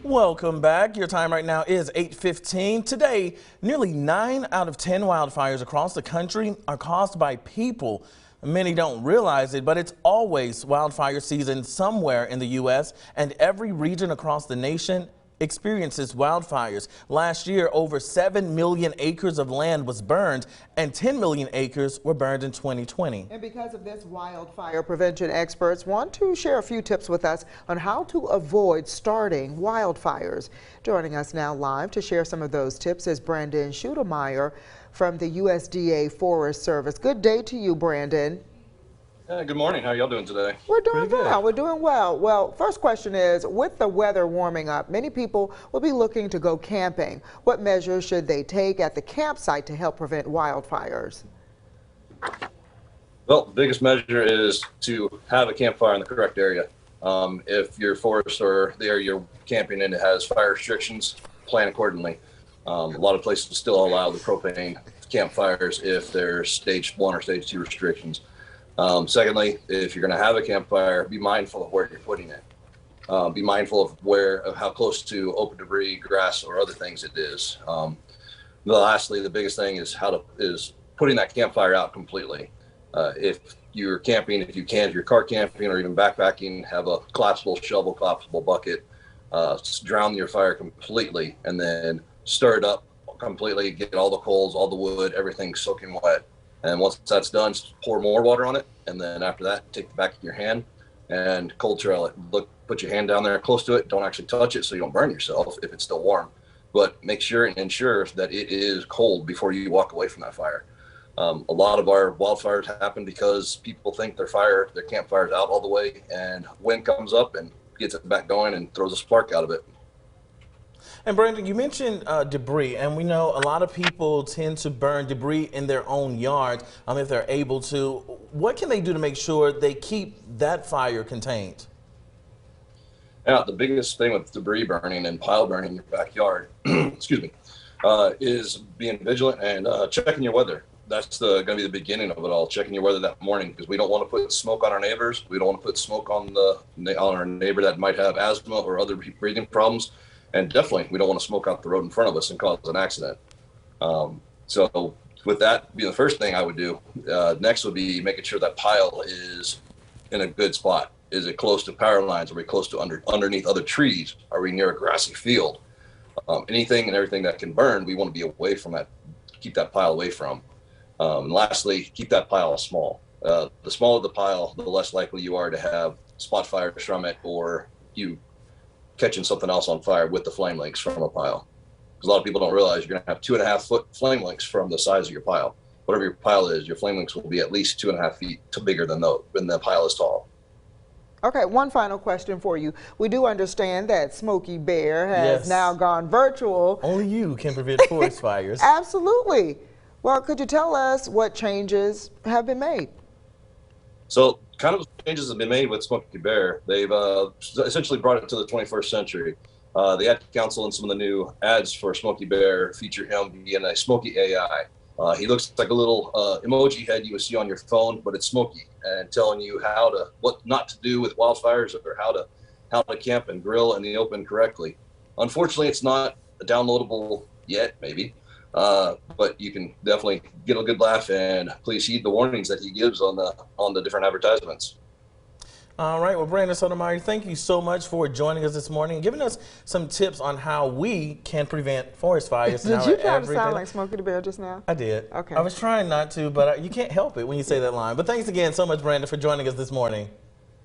Welcome back. Your time right now is 8:15. Today, nearly 9 out of 10 wildfires across the country are caused by people. Many don't realize it, but it's always wildfire season somewhere in the U.S., and every region across the nation experiences wildfires. Last year, over 7 million acres of land was burned, and 10 million acres were burned in 2020. And because of this, wildfire prevention experts want to share a few tips with us on how to avoid starting wildfires. Joining us now live to share some of those tips is Brandon Schudemeyer from the USDA Forest Service. Good day to you, Brandon. Good morning. How are y'all doing today? We're doing well. We're doing well. Well, first question is, with the weather warming up, many people will be looking to go camping. What measures should they take at the campsite to help prevent wildfires? Well, the biggest measure is to have a campfire in the correct area. If your forest or the area you're camping in has fire restrictions, plan accordingly. A lot of places still allow the propane campfires if there's stage 1 or stage 2 restrictions. Secondly, if you're going to have a campfire, be mindful of where you're putting it. Be mindful of how close to open debris, grass, or other things it is. Lastly, the biggest thing is putting that campfire out completely. If you're camping, if you're car camping or even backpacking, have a collapsible shovel, collapsible bucket, drown your fire completely, and then stir it up completely, get all the coals, all the wood, everything soaking wet. And once that's done, pour more water on it. And then after that, take the back of your hand and cold trail it. Put your hand down there close to it. Don't actually touch it so you don't burn yourself if it's still warm. But make sure and ensure that it is cold before you walk away from that fire. A lot of our wildfires happen because people think their campfire's out all the way, and wind comes up and gets it back going and throws a spark out of it. And Brandon, you mentioned debris, and we know a lot of people tend to burn debris in their own yard if they're able to. What can they do to make sure they keep that fire contained? Yeah, the biggest thing with debris burning and pile burning in your backyard, excuse me, is being vigilant and checking your weather. That's going to be the beginning of it all, checking your weather that morning, because we don't want to put smoke on our neighbors. We don't want to put smoke on our neighbor that might have asthma or other breathing problems. And definitely, we don't want to smoke out the road in front of us and cause an accident. So with that being the first thing I would do, next would be making sure that pile is in a good spot. Is it close to power lines? Are we close to underneath other trees? Are we near a grassy field? Anything and everything that can burn, we want to be away from that, keep that pile away from. And lastly, keep that pile small. The smaller the pile, the less likely you are to have spot fires from it, or you catching something else on fire with the flame links from a pile. Because a lot of people don't realize you're going to have 2.5 foot flame links from the size of your pile. Whatever your pile is, your flame links will be at least 2.5 feet bigger than the pile is tall. Okay, one final question for you. We do understand that Smokey Bear has now gone virtual. Only you can prevent forest fires. Absolutely. Well, could you tell us what changes have been made? So kind of changes have been made with Smokey Bear. They've essentially brought it to the 21st century. The Ad Council and some of the new ads for Smokey Bear feature him being a Smokey AI. He looks like a little emoji head you would see on your phone, but it's Smokey, and telling you what not to do with wildfires, or how to camp and grill in the open correctly. Unfortunately, it's not downloadable yet, maybe. But you can definitely get a good laugh, and please heed the warnings that he gives on the different advertisements. All right, well, Brandon Schudemeyer, thank you so much for joining us this morning and giving us some tips on how we can prevent forest fires. Did you try to sound like Smokey the Bear just now? I did. Okay. I was trying not to, but you can't help it when you say that line. But thanks again so much, Brandon, for joining us this morning.